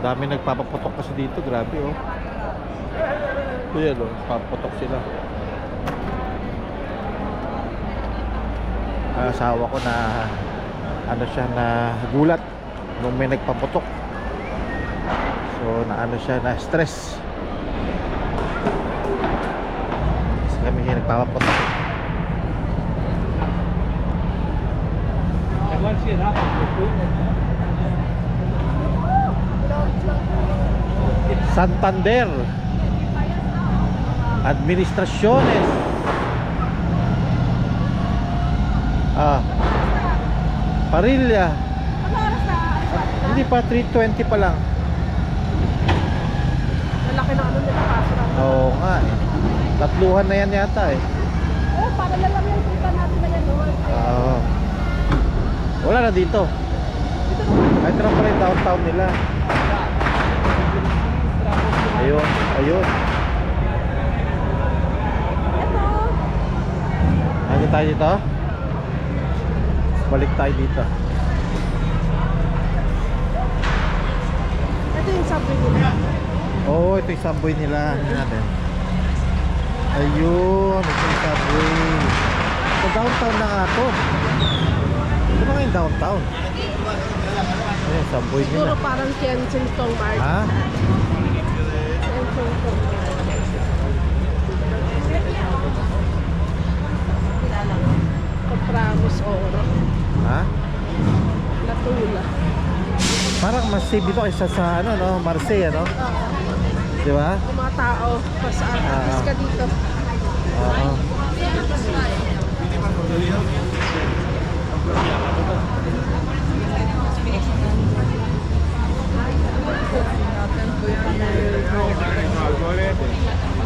Dami nagpapaputok kasi dito, grabe oh. Ayan oh, papaputok sila. Asawa ko na ano siya, na gulat nung may nagpaputok. So na ano siya, na stress kasi kami nagpapaputok. Santander Administraciones. Parilla. Hindi pa, 3:20 pa lang. Malaki na ano nila kaso lang. Oo nga eh. Tatluhan na yan yata eh. Oh, para na lang yung kita natin na yan. Oo. Wala na dito. Ay, ito na pala yung downtown nila. Ayun, ayun. Ito. Ano tayo dito? Balik tayo dito. Ito yung subway nila. Oo, ito yung subway nila. Ano natin? Ayun, ito yung subway. Sa downtown na nga to. Ito na nga yung downtown. Ayun, subway nila. Siguro parang Kensington Market. Ha? Kensington Market. Compramos Oro. Ha? Latula. Parang mas safe dito kaysa sa ano, no? Marseille, ano? Di ba? Yung mga tao. Mas ka dito. Oo.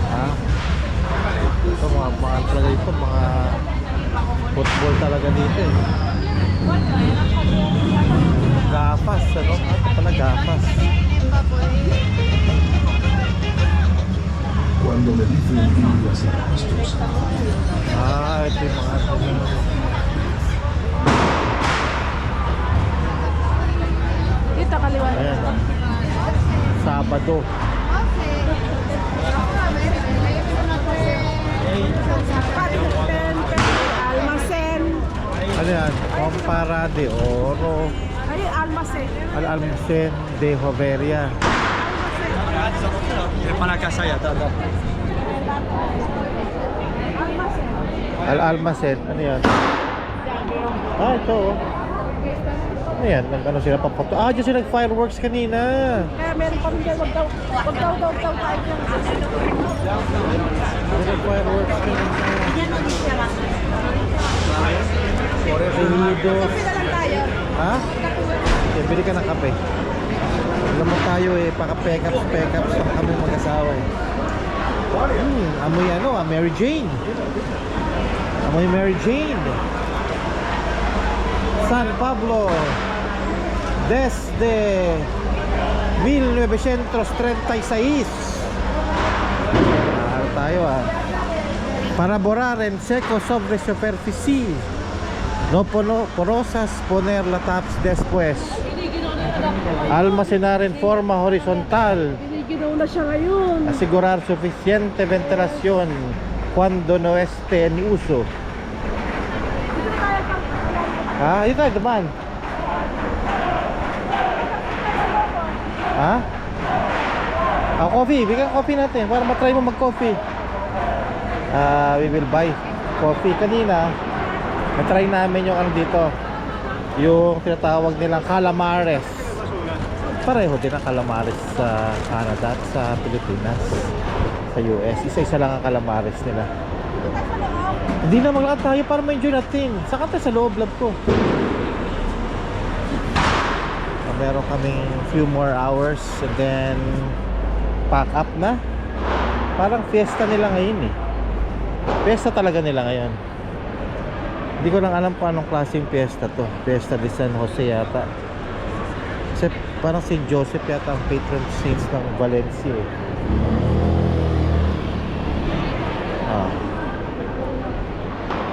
Ha? Ito mga talaga ito, mga football talaga dito eh. Gafas, ano? Ito pala gafas. Cuando me dicen Indias y Pastos, Ito yung mga Dito kaliwa. ayan. Sabado. Almacen. Ano yan? Compara de Oro. Ay, almacen. Al-Almacen de Joveria. Para casa ya, está. Al-Almacen. Ano yan? Ito oh. Ano yan? Ano sila papoto? Dyan sila nag-fireworks kanina. Kaya meron pa rin dyan. Wag daw tayo dyan. Nag-fireworks kanina. Rehidos. Kape na lang tayo. Ha? Okay, bili ka ng kape. Alam mo tayo eh, paka-pek-ups kami mag-asawa eh. Amoy ano, Mary Jane. Amoy Mary Jane. San Pablo desde 1936. Tayo ah. Para borrar en seco sobre superficie. No porosas, poner la taps después. Almacenar en forma horizontal. Piniginaw na siya ngayon. Asegurar suficiente ventilación cuando no esté en uso. Dito tayo dumaan. Coffee. Bigyan coffee natin para matry mo mag-coffee. We will buy coffee. Kanina na-try namin yung ano dito, yung tinatawag nilang calamares. Pareho din ang calamares sa Canada at sa Pilipinas, sa US. Isa-isa lang ang calamares nila. Hindi na maglakad tayo para ma-enjoy natin. Saka tayo sa loob lab ko. Meron kaming few more hours and then pack up na. Parang fiesta nila ngayon eh. Fiesta talaga nila ngayon. Hindi ko lang alam kung anong klaseng fiesta to. Fiesta de San Jose yata. Kasi parang St. Joseph yata ang patron saint ng Valencia eh.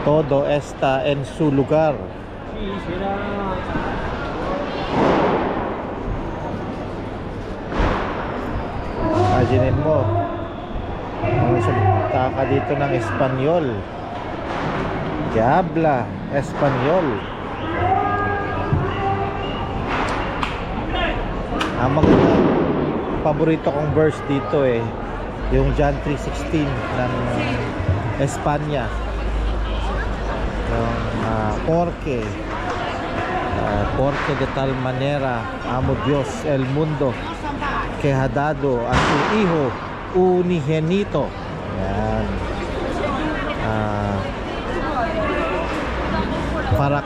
Todo está en su lugar. Imaginin mo, ang salita ka dito ng Espanyol. Que habla Espanyol. Ang maganda, paborito kong verse dito yung John 3:16 ng Espanya. Yung porque de tal manera amo Dios el mundo que ha dado a su Hijo unigenito. Yan. Para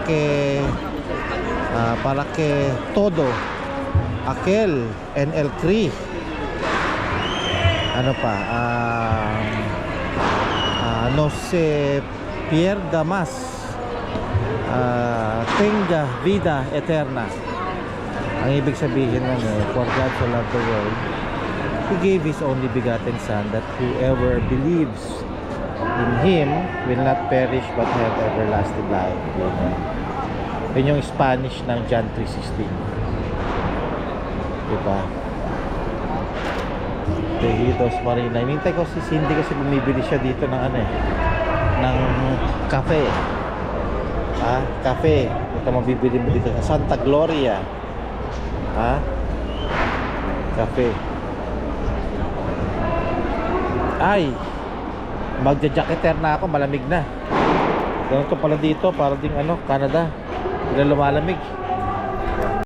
que todo aquel en el cree, ano pa, no se pierda más, tenga vida eterna. Ang ibig sabihin nun, for God so loved the world, He gave His only begotten Son, that whoever believes in Him will not perish but have everlasting life. Yun yung Spanish ng John 3:16. Diba? Tejidos Marina. Hinintay ko si Cindy kasi bumibili siya dito ng ng cafe. Cafe. Ito mabibili mo dito sa Santa Gloria. Cafe. Ay, magja-jacketer na ako, malamig na. Ganito pala dito, para ding Canada. Bigla lumalamig.